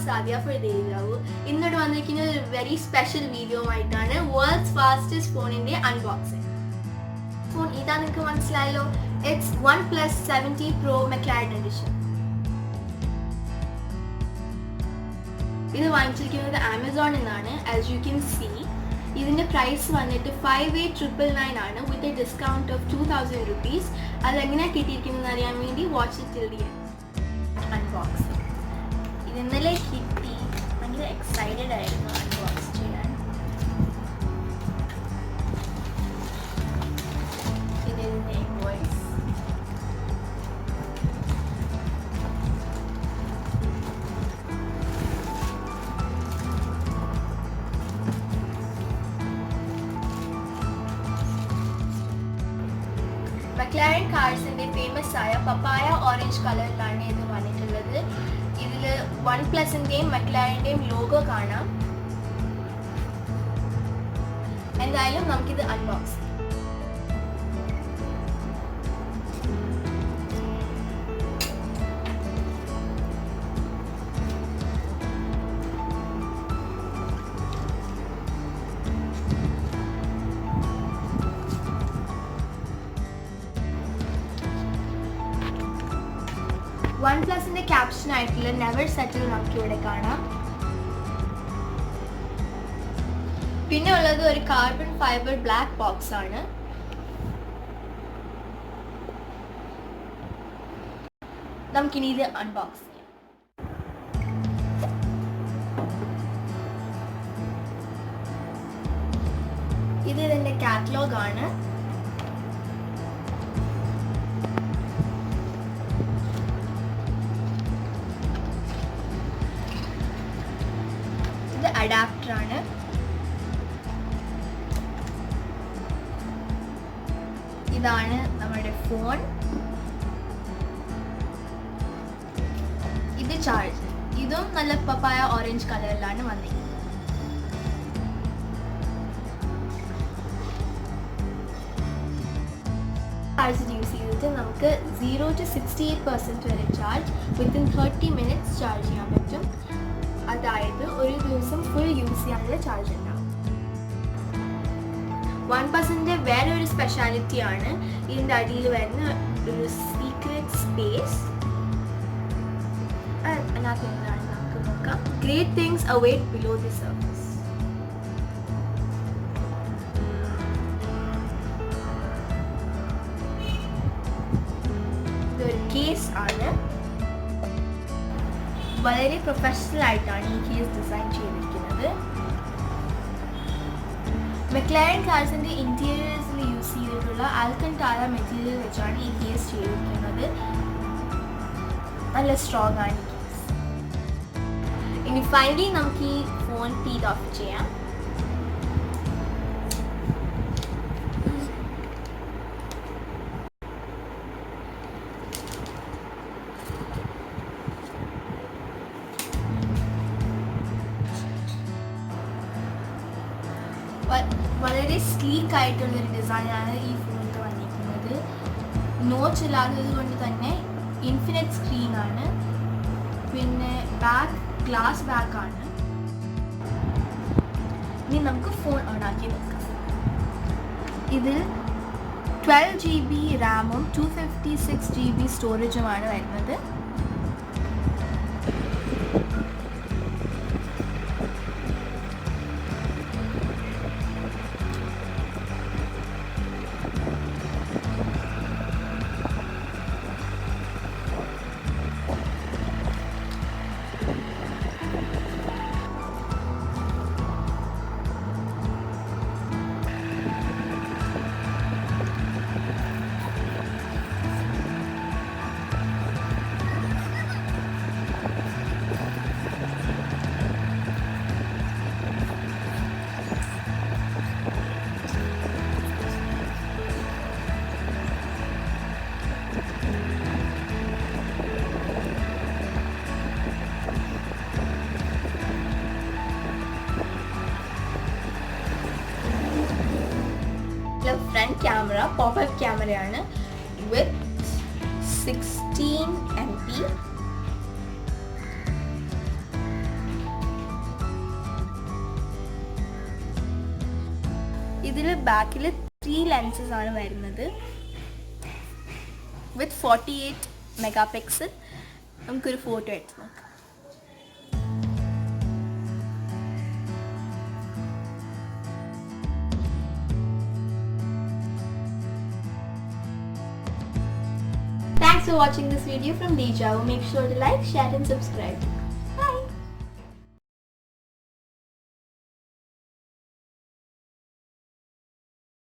Sadia for Deja. ഇന്നോട് വന്നിരിക്കുന്ന ഒരു വെരി സ്പെഷ്യൽ വീഡിയോ ആയിട്ടാണ് വേൾഡ്സ് ഫാസ്റ്റസ്റ്റ് ഫോണിന്റെ അൺബോക്സിംഗ്. ഫോൺ ഇതാ നിങ്ങൾക്ക് മനസ്സിലായല്ലോ, it's OnePlus 70 Pro Mclaren edition. ഇത് വാങ്ങിച്ചിരിക്കുന്നത് ആമസോണിൽ നിന്നാണ്. ആസ് യു കെൻ സീ ഇതിന്റെ പ്രൈസ് വന്നിട്ട് 58,999 ആണ് with a discount of 2,000 rupees. അതെങ്ങനെയാണ് കിട്ടിയിരിക്കുന്നത് അറിയാൻ വേണ്ടി watch it till the end. Unboxing ഇത് ഇന്നലെ കിട്ടി. ഭയങ്കര എക്സൈറ്റഡ് ആയിരുന്നു അൺബോക്സ് ചെയ്യാൻ. ഇതിന്റെ ഇൻവോയ്സ്, Mclaren കാർസിന്റെ ഫേമസ് ആയ പപ്പായ ഓറഞ്ച് കളറിലാണ് ഇത് വന്നിട്ടുള്ളത്. ഇതിൽ OnePlusന്റെയും Mclarenന്റെയും ലോഗോ കാണാം. എന്തായാലും നമുക്കിത് അൺബോക്സ്. OnePlusന്റെ ക്യാപ്ഷൻ ആയിട്ടുള്ള നെവർ സെറ്റിൽ നമുക്ക് ഇവിടെ കാണാം. പിന്നെ ഉള്ളത് ഒരു കാർബൺ ഫൈബർ ബ്ലാക്ക് ബോക്സ് ആണ്. നമുക്കിനി ഇത് അൺബോക്സ് ചെയ്യാം. ഇത് ഇതിന്റെ കാറ്റലോഗ് ആണ്. അഡാപ്റ്റർ ആണ്. ഇതാണ് നമ്മുടെ ഫോൺ. ഇത് ചാർജ്. ഇതും നല്ല പപ്പായ ഓറഞ്ച് കളറിലാണ് വന്നിരിക്കുന്നത്. ചാർജ് യൂസ് ചെയ്തിട്ട് നമുക്ക് 0 to 68% വരെ ചാർജ് വിത്തിൻ 30 minutes ചാർജ് ചെയ്യാൻ പറ്റും. അതായത് ഒരു ദിവസം ഫുൾ യൂസ് ചെയ്യാനുള്ള ചാർജ് ഉണ്ടാവും. OnePlusന്റെ വേറെ ഒരു സ്പെഷ്യാലിറ്റി ആണ് ഇതിൻ്റെ അടിയിൽ വരുന്ന ഒരു സീക്രട്ട് സ്പേസ്. അതിനകത്ത് എന്താണ് നമുക്ക് നോക്കാം. Great things await below the surface. ഇതൊരു കേസ് ആണ്. വളരെ പ്രൊഫഷണൽ ആയിട്ടാണ് ഈ കേസ് ഡിസൈൻ ചെയ്തിരിക്കുന്നത്. Mclaren കാർസിന്റെ ഇന്റീരിയേഴ്സിൽ യൂസ് ചെയ്തിട്ടുള്ള ആൽക്കൻടാര മെറ്റീരിയൽ വെച്ചാണ് ഈ കേസ് ചെയ്തിരിക്കുന്നത്. നല്ല സ്ട്രോങ് ആണ് ഈ കേസ്. ഇനി ഫൈനലി നമുക്ക് ഈ ഫോൺ പീൽ ഓഫ് ചെയ്യാം. വളരെ സ്ലീക്ക് ആയിട്ടുള്ളൊരു ഡിസൈനാണ് ഈ ഫോണിൽ വന്നിരിക്കുന്നത്. നോച്ച് ഇല്ലാത്തത് കൊണ്ട് തന്നെ ഇൻഫിനിറ്റ് സ്ക്രീൻ ആണ്. പിന്നെ ബാക്ക് ഗ്ലാസ് ബാക്ക് ആണ്. ഇനി നമുക്ക് ഫോൺ ഓണാക്കി നോക്കാം. ഇതിൽ 12 GB റാമും 256 GB സ്റ്റോറേജുമാണ് വരുന്നത്. ഫ്രണ്ട് ക്യാമറ പോപ്പ്-അപ്പ് ക്യാമറയാണ് വിത്ത് 16 MP. ഇതിൽ ബാക്കിൽ 3 ലെൻസസ് ആണ് വരുന്നത് വിത്ത് 48 മെഗാ പിക്സൽ. നമുക്കൊരു ഫോട്ടോ എടുത്ത് നോക്കാം. Thanks for watching this video from Deja. Make sure to like, share and subscribe.